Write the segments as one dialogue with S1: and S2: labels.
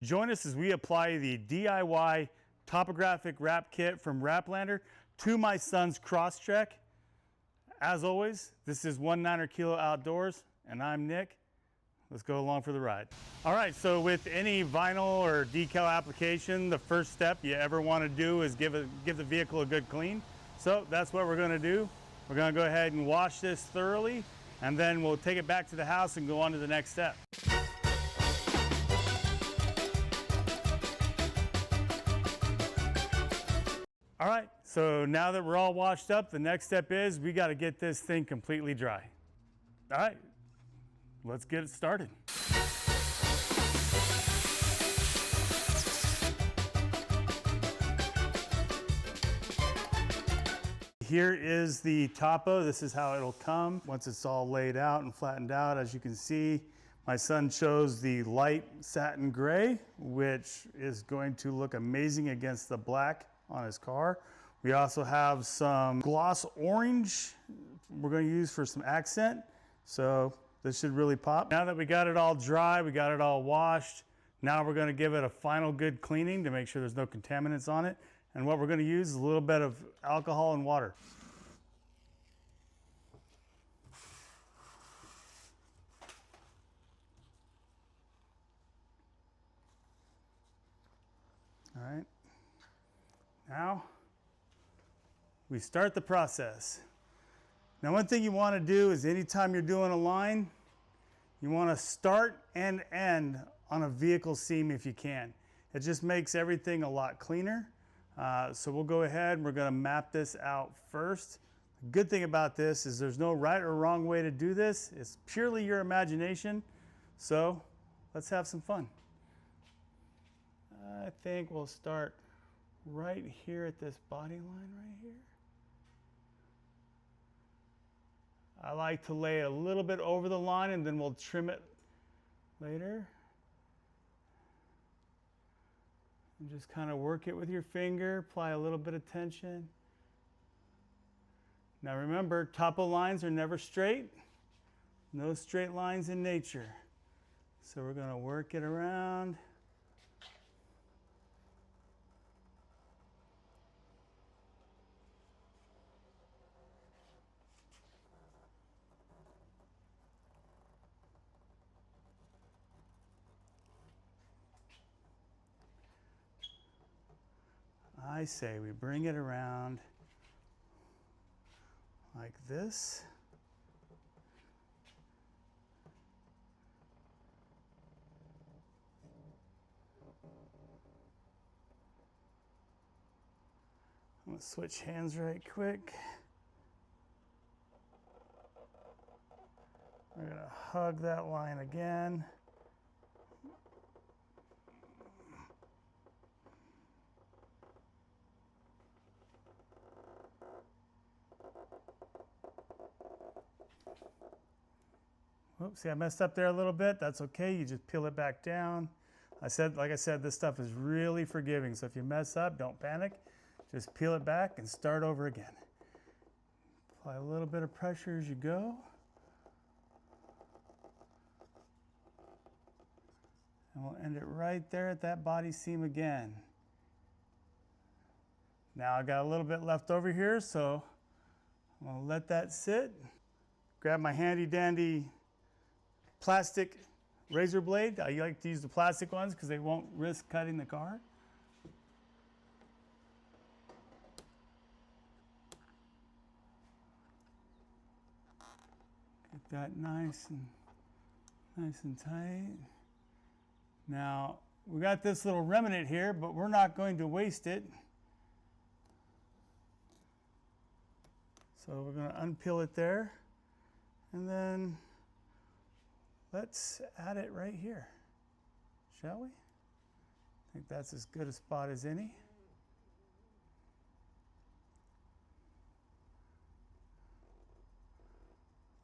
S1: Join us as we apply the DIY topographic wrap kit from Wraplander to my son's Crosstrek. As always, this is 19er Kilo Outdoors, and I'm Nick. Let's go along for the ride. All right, so with any vinyl or decal application, the first step you ever want to do is give the vehicle a good clean. So that's what we're going to do. We're going to go ahead and wash this thoroughly, and then we'll take it back to the house and go on to the next step. All right, so now that we're all washed up, the next step is we got to get this thing completely dry. All right, let's get it started. Here is the Topo. This is how it'll come once it's all laid out and flattened out. As you can see, my son chose the light satin gray, which is going to look amazing against the black on his car. We also have some gloss orange we're going to use for some accent. So this should really pop. Now that we got it all dry, we got it all washed, now we're going to give it a final good cleaning to make sure there's no contaminants on it. And what we're going to use is a little bit of alcohol and water. All right. Now we start the process. Now one thing you want to do is anytime you're doing a line, you want to start and end on a vehicle seam if you can. It just makes everything a lot cleaner. So we'll go ahead and we're going to map this out first. The good thing about this is there's no right or wrong way to do this. It's purely your imagination. So let's have some fun. I think we'll start right here at this body line right here. I like to lay it a little bit over the line and then we'll trim it later. And just kind of work it with your finger, apply a little bit of tension. Now remember, Topo lines are never straight. No straight lines in nature. So we're going to work it around. I say we bring it around like this. I'm going to switch hands right quick. We're going to hug that line again. Oops, see, I messed up there a little bit. That's okay. You just peel it back down. Like I said, this stuff is really forgiving. So if you mess up, don't panic. Just peel it back and start over again. Apply a little bit of pressure as you go. And we'll end it right there at that body seam again. Now I got a little bit left over here, so I'm gonna let that sit. Grab my handy dandy plastic razor blade. I like to use the plastic ones because they won't risk cutting the car. Get that nice and tight. Now we got this little remnant here, but we're not going to waste it. So we're going to unpeel it there, and then let's add it right here, shall we? I think that's as good a spot as any.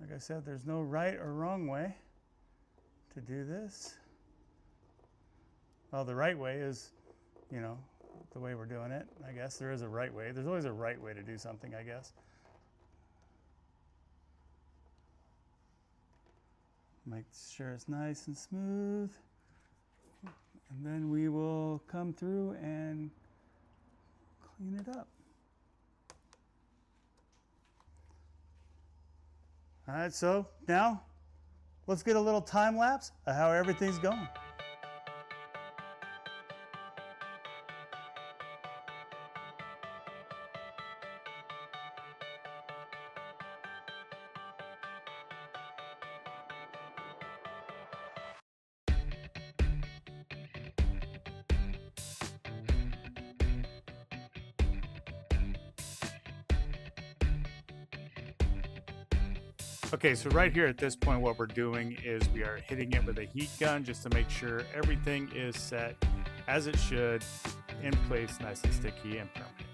S1: Like I said, there's no right or wrong way to do this. Well, the right way is, you know, the way we're doing it. I guess there is a right way. There's always a right way to do something, I guess. Make sure it's nice and smooth. And then we will come through and clean it up. All right, so now let's get a little time lapse of how everything's going. Okay, so right here at this point, what we're doing is we are hitting it with a heat gun just to make sure everything is set as it should, in place, nice and sticky and permanent.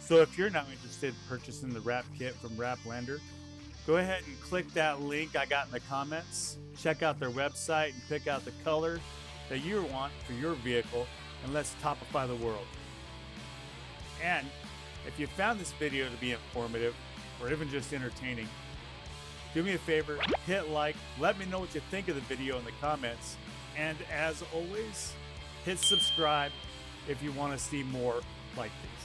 S1: So if you're now interested in purchasing the wrap kit from Wraplander, go ahead and click that link I got in the comments. Check out their website and pick out the color that you want for your vehicle, and let's topify the world. And if you found this video to be informative or even just entertaining, do me a favor, hit like, let me know what you think of the video in the comments, and as always, hit subscribe if you want to see more like this.